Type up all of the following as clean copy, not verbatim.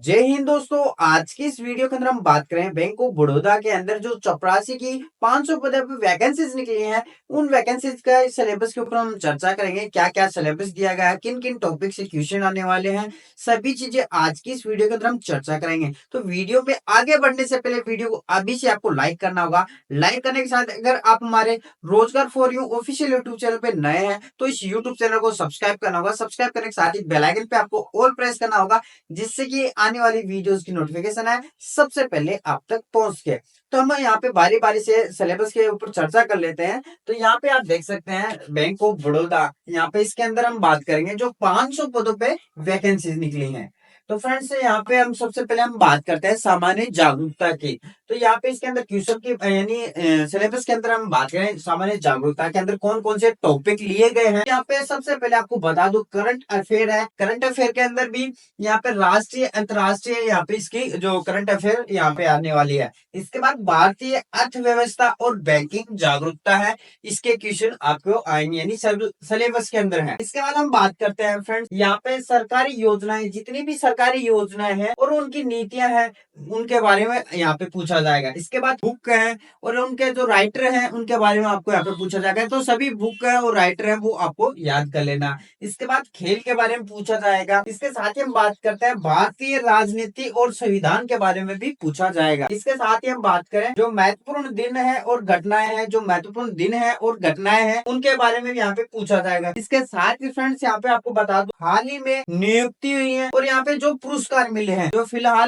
जय हिंद दोस्तों। आज की इस वीडियो के अंदर हम बात करें बैंक ऑफ बड़ौदा के अंदर जो चपरासी की 500 पदों पर वैकेंसीज निकली हैं, उन वैकेंसीज का सिलेबस के ऊपर हम चर्चा करेंगे। क्या क्या सिलेबस दिया गया है, किन किन टॉपिक से क्वेश्चन आने वाले हैं, सभी चीजें आज की इस वीडियो के अंदर हम चर्चा करेंगे। तो वीडियो में आगे बढ़ने से पहले वीडियो को अभी से आपको लाइक करना होगा। लाइक करने के साथ अगर आप हमारे रोजगार for you official YouTube channel पे नए हैं तो इस यूट्यूब चैनल को सब्सक्राइब करना होगा। सब्सक्राइब करने के साथ ही बेल आइकन पे आपको ऑल प्रेस करना होगा, जिससे कि आने वाली वीडियोस की नोटिफिकेशन है सबसे पहले आप तक पहुंच के। तो हम यहाँ पे बारी बारी से सिलेबस के ऊपर चर्चा कर लेते हैं। तो यहाँ पे आप देख सकते हैं बैंक ऑफ बड़ौदा, यहाँ पे इसके अंदर हम बात करेंगे जो 500 पदों पे वैकेंसीज निकली हैं। तो फ्रेंड्स यहाँ पे हम सबसे पहले हम बात करते हैं सामान्य जागरूकता की। तो यहाँ पे इसके अंदर क्वेश्चन की यानी सिलेबस के अंदर हम बात करें सामान्य जागरूकता के अंदर कौन कौन से टॉपिक लिए गए हैं। यहाँ पे सबसे पहले आपको बता दूं करंट अफेयर है। करंट अफेयर के अंदर भी यहाँ पे राष्ट्रीय अंतर्राष्ट्रीय यहाँ पे इसकी जो करंट अफेयर यहाँ पे आने वाली है। इसके बाद भारतीय अर्थव्यवस्था और बैंकिंग जागरूकता है, इसके क्वेश्चन आपको आएंगे यानी सिलेबस के अंदर है। इसके बाद हम बात करते हैं फ्रेंड्स यहाँ पे सरकारी योजनाएं, जितनी भी सरकारी योजनाएं हैं और उनकी नीतियां हैं उनके बारे में यहाँ पे पूछा जाएगा। इसके बाद बुक है और उनके जो राइटर हैं उनके बारे में आपको यहाँ पे पूछा जाएगा। तो सभी बुक है और राइटर है वो आपको याद कर लेना। इसके बाद खेल के बारे में पूछा जाएगा। इसके साथ ही हम बात करते हैं भारतीय राजनीति और संविधान के बारे में भी पूछा जाएगा। इसके साथ ही हम बात करें जो महत्वपूर्ण दिन है और घटनाएं हैं, जो महत्वपूर्ण दिन है और घटनाएं हैं उनके बारे में भी यहाँ पे पूछा जाएगा। इसके साथ ही फ्रेंड्स यहाँ पे आपको बता दूं हाल ही में नियुक्ति हुई है और यहाँ पे जो पुरस्कार मिले हैं, जो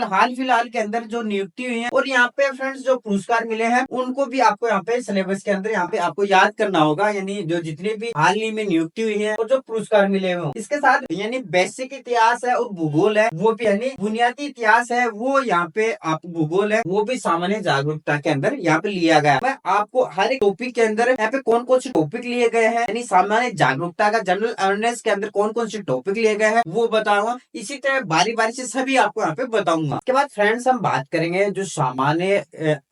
हाल फिलहाल के अंदर जो नियुक्ति हुई है और यहाँ पे फ्रेंड्स जो पुरस्कार मिले हैं उनको भी आपको यहाँ पे सिलेबस के अंदर यहाँ पे आपको याद करना होगा। यानी जो जितने भी हाल ही में नियुक्ति हुई है और जो पुरस्कार मिले हुए। इसके साथ यानी बेसिक इतिहास है और भूगोल है वो भी, यानी बुनियादी इतिहास है वो यहाँ पे आप भूगोल है वो भी सामान्य जागरूकता के अंदर यहाँ पे लिया गया है। मैं आपको हर एक टॉपिक के अंदर यहाँ पे कौन कौन से टॉपिक लिए गए हैं, यानी सामान्य जागरूकता का जनरल अवेयरनेस के अंदर कौन कौन से टॉपिक लिए गए हैं वो बताऊंगा। इसी तरह बारी बारी से सभी आपको यहाँ पे बताऊंगा। इसके बाद फ्रेंड्स हम बात करेंगे जो सामान्य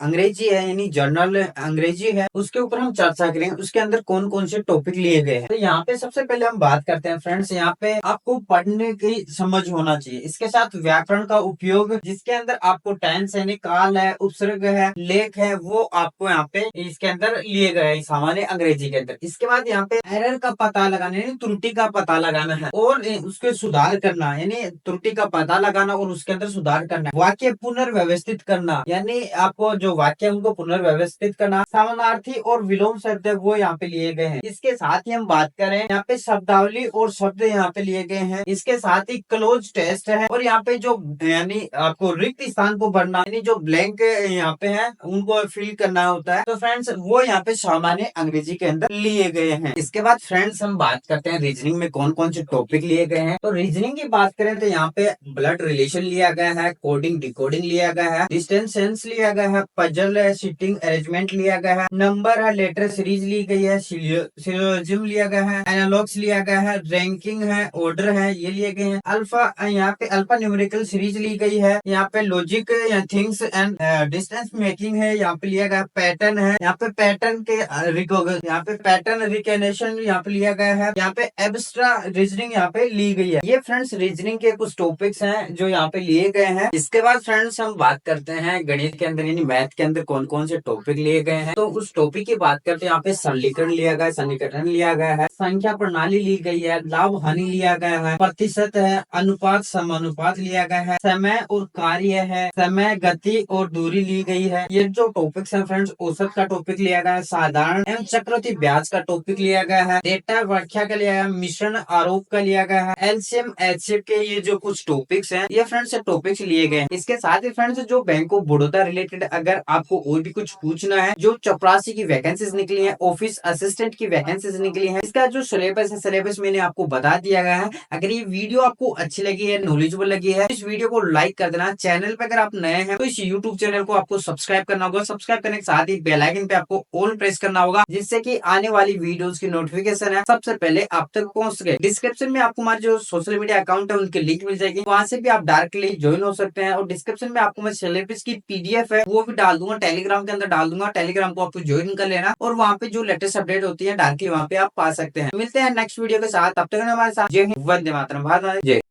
अंग्रेजी है यानी जनरल अंग्रेजी है उसके ऊपर हम चर्चा करेंगे, उसके अंदर कौन कौन से टॉपिक लिए गए हैं। तो यहाँ पे सबसे पहले हम बात करते हैं फ्रेंड्स, यहाँ पे आपको पढ़ने की समझ होना चाहिए। इसके साथ व्याकरण का उपयोग जिसके अंदर आपको टेंस यानी काल है, उपसर्ग है, लेख है वो आपको यहाँ पे इसके अंदर लिए गए हैं सामान्य अंग्रेजी के अंदर। इसके बाद यहाँ पे एरर का पता लगाना यानी त्रुटि का पता लगाना है और उसके सुधार करना, यानी त्रुटि का पता लगाना और उसके अंदर सुधार करना। वाक्य पुनर्व्यवस्थित करना यानी आपको जो वाक्य उनको पुनर्व्यवस्थित करना। समानार्थी और विलोम शब्द है वो यहाँ पे लिए गए हैं। इसके साथ ही हम बात करें यहाँ पे शब्दावली और शब्द यहाँ पे लिए गए हैं। इसके साथ ही क्लोज टेस्ट है और यहाँ पे जो यानी आपको रिक्त स्थान को भरना यानी जो ब्लैंक यहाँ पे है उनको फिल करना होता है। तो फ्रेंड्स वो यहाँ पे सामान्य अंग्रेजी के अंदर लिए गए हैं। इसके बाद फ्रेंड्स हम बात करते हैं रीजनिंग में कौन कौन से टॉपिक लिए गए हैं। तो रीजनिंग की बात करें तो यहाँ पे ब्लड रिलेशन लिया गया है, कोडिंग डिकोडिंग लिया गया है, डिस्टेंस सेंस लिया गया है, पजल है, सीटिंग अरेंजमेंट लिया गया है, नंबर है, लेटर सीरीज ली गई है, सिलोजिज्म लिया गया है, एनालॉग्स लिया गया है, रैंकिंग है, ऑर्डर है ये लिए गए हैं। अल्फा यहाँ पे अल्फा न्यूमेरिकल सीरीज ली गई है। यहाँ पे logic things and distance making है यहाँ पे लिया गया। पैटर्न है यहाँ पे पैटर्न के यहाँ पे पैटर्न रिकग्निशन यहाँ पे लिया गया है। यहाँ पे एब्स्ट्रा रीजनिंग यहाँ पे ली गई है। ये फ्रेंड्स रीजनिंग के कुछ टॉपिक्स हैं जो यहाँ पे लिए गए हैं। इसके बाद फ्रेंड्स हम बात करते हैं गणित के अंदर यानी मैथ के अंदर कौन कौन से टॉपिक लिए गए हैं। तो उस टॉपिक की बात करते हैं यहाँ पे सरलीकरण लिया गया है, सन्निकटन लिया गया है, संख्या प्रणाली ली गई है, लाभ हानि लिया गया है, प्रतिशत है, अनुपात समानुपात लिया गया है, समय और कार्य है, समय गति और दूरी ली गई है। ये जो टॉपिक्स हैं फ्रेंड्स औसत का टॉपिक लिया गया है, साधारण एवं चक्रवृद्धि ब्याज का टॉपिक लिया गया है, डेटा व्याख्या का लिया गया, मिश्रण आरोप का लिया गया है, एलसीएम एचसीएफ के ये जो कुछ टॉपिक्स हैं ये फ्रेंड्स टॉपिक्स लिए गए हैं। इसके साथ ही फ्रेंड्स जो बैंक ऑफ बड़ौदा रिलेटेड अगर आपको और भी कुछ पूछना है, जो चपरासी की वैकेंसीज निकली है, ऑफिस असिस्टेंट की वैकेंसीज निकली है, इसका जो सिलेबस है सिलेबस मैंने आपको बता दिया गया है। अगर ये वीडियो आपको अच्छी लगी है, नॉलेजेबल लगी है, इस वीडियो को लाइक कर देना। चैनल पे अगर आप नए हैं तो इस यूट्यूब चैनल को आपको सब्सक्राइब करना होगा। सब्सक्राइब करने के साथ ही बेल आइकन पे आपको ऑल प्रेस करना होगा, जिससे कि आने वाली वीडियोस की नोटिफिकेशन है सबसे पहले आप तक पहुंच सके। डिस्क्रिप्शन में आपको हमारे जो सोशल मीडिया अकाउंट है उनकी लिंक मिल जाएगी, वहां से भी आप डायरेक्टली ज्वाइन हो सकते हैं। और डिस्क्रिप्शन में आपको मैं सिलेबस की पीडीएफ है वो भी डाल दूंगा, टेलीग्राम के अंदर डाल दूंगा। टेलीग्राम को आपको ज्वाइन कर लेना और वहाँ पे जो लेटेस्ट अपडेट होती है डायरेक्टली वहाँ पे आप पा सकते हैं। मिलते हैं नेक्स्ट वीडियो के साथ, तब तक हमारे साथ। जय हिंद, वंदे मातरम, भारत माता की जय।